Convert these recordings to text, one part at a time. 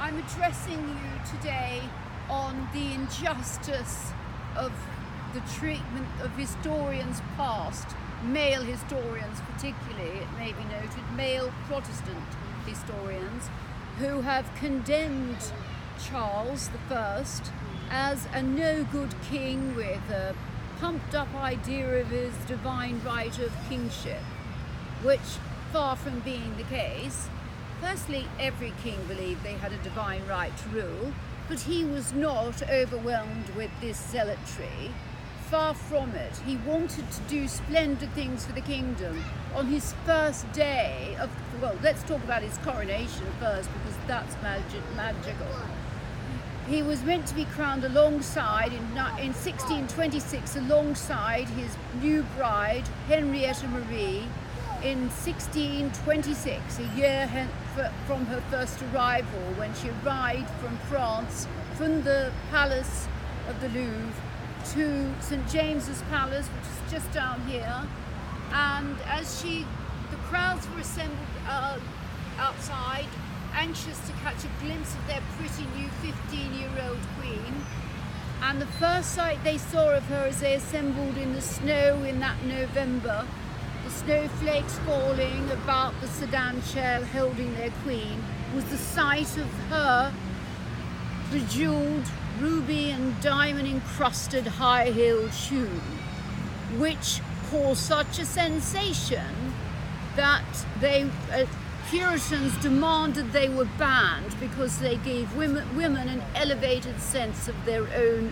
I'm addressing you today on the injustice of the treatment of historians past, male historians particularly, it may be noted, male Protestant historians, who have condemned Charles I as a no-good king with a pumped-up idea of his divine right of kingship, which, far from being the case. Firstly, every king believed they had a divine right to rule, but he was not overwhelmed with this zealotry. Far from it. He wanted to do splendid things for the kingdom. On his first day of, well, let's talk about his coronation first, because that's magical. He was meant to be crowned alongside, in 1626, alongside his new bride, Henrietta Marie, in 1626, a year from her first arrival, when she arrived from France, from the Palace of the Louvre to St. James's Palace, which is just down here. And as the crowds were assembled outside, anxious to catch a glimpse of their pretty new 15-year-old queen. And the first sight they saw of her as they assembled in the snow in that November, the snowflakes falling about the sedan chair holding their queen, was the sight of her bejeweled, ruby and diamond encrusted high-heeled shoe, which caused such a sensation that Puritans demanded they were banned, because they gave women an elevated sense of their own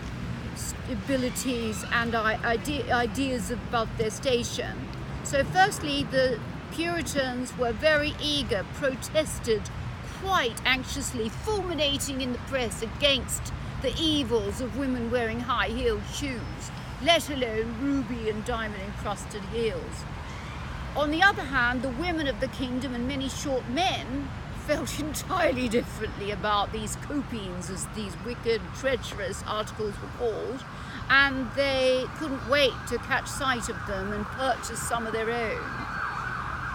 abilities and ideas about their station. So firstly, the Puritans were very eager, protested quite anxiously, fulminating in the press against the evils of women wearing high-heeled shoes, let alone ruby and diamond encrusted heels. On the other hand, the women of the kingdom and many short men felt entirely differently about these copines, as these wicked, treacherous articles were called, and they couldn't wait to catch sight of them and purchase some of their own.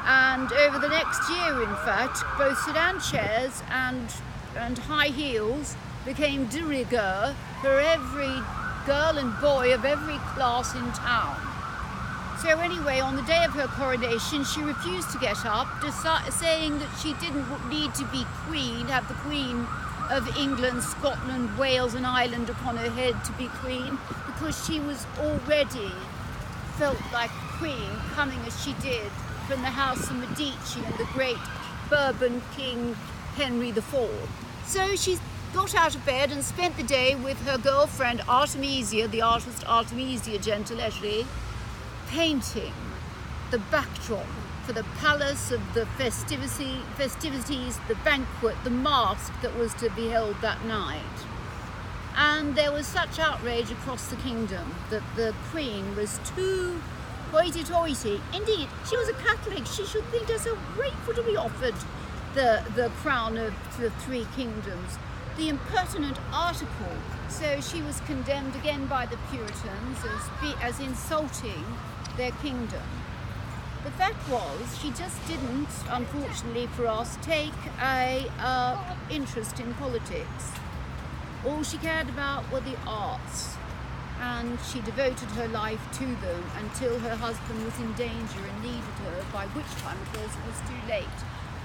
And over the next year, in fact, both sedan chairs and high heels became de rigueur for every girl and boy of every class in town. So anyway, on the day of her coronation, she refused to get up, saying that she didn't need to be queen, have the Queen of England, Scotland, Wales and Ireland upon her head to be queen, because she was already felt like a queen, coming as she did from the house of Medici and the great Bourbon King Henry IV. So she got out of bed and spent the day with her girlfriend Artemisia, the artist Artemisia Gentiletti, painting the backdrop for the palace of the festivities, the banquet, the masque that was to be held that night. And there was such outrage across the kingdom that the queen was too hoity-toity. Indeed, she was a Catholic. She should think herself grateful to be offered the crown of the three kingdoms. The impertinent article. So she was condemned again by the Puritans as insulting their kingdom. The fact was, she just didn't, unfortunately for us, take a interest in politics. All she cared about were the arts, and she devoted her life to them until her husband was in danger and needed her, by which time, of course, it was too late.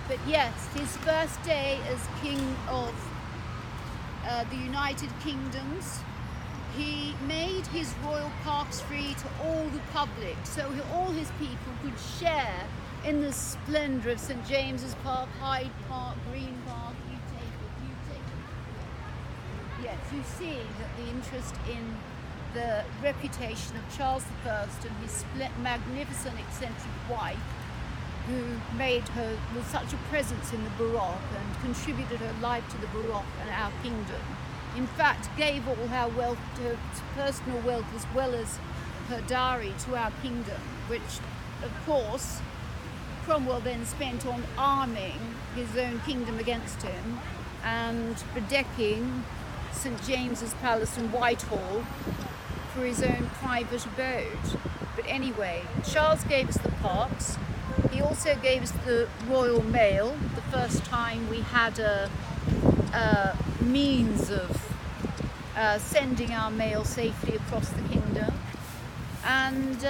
But yes, his first day as king of the United Kingdoms, he made his royal parks free to all the public, so all his people could share in the splendour of St. James's Park, Hyde Park, Green Park, you take it. Yes, you see that the interest in the reputation of Charles I and his magnificent eccentric wife, who made her with such a presence in the Baroque and contributed her life to the Baroque and our kingdom. In fact, gave all her wealth, her personal wealth as well as her dowry to our kingdom, which, of course, Cromwell then spent on arming his own kingdom against him and bedecking St. James's Palace in Whitehall for his own private abode. But anyway, Charles gave us the parks. He also gave us the Royal Mail, the first time we had a means of sending our mail safely across the kingdom, and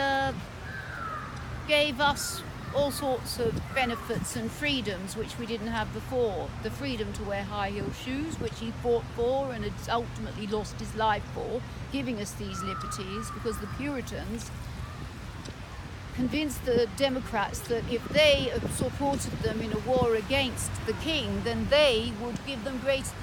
gave us all sorts of benefits and freedoms which we didn't have before. The freedom to wear high heel shoes, which he fought for and had ultimately lost his life for, giving us these liberties, because the Puritans convinced the Democrats that if they supported them in a war against the king, then they would give them greater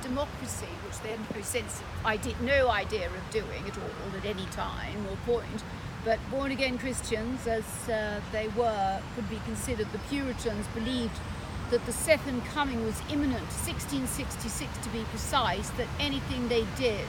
democracy, which they had no idea of doing at all at any time or point. But born-again Christians, as they were, could be considered, the Puritans believed that the second coming was imminent, 1666 to be precise, that anything they did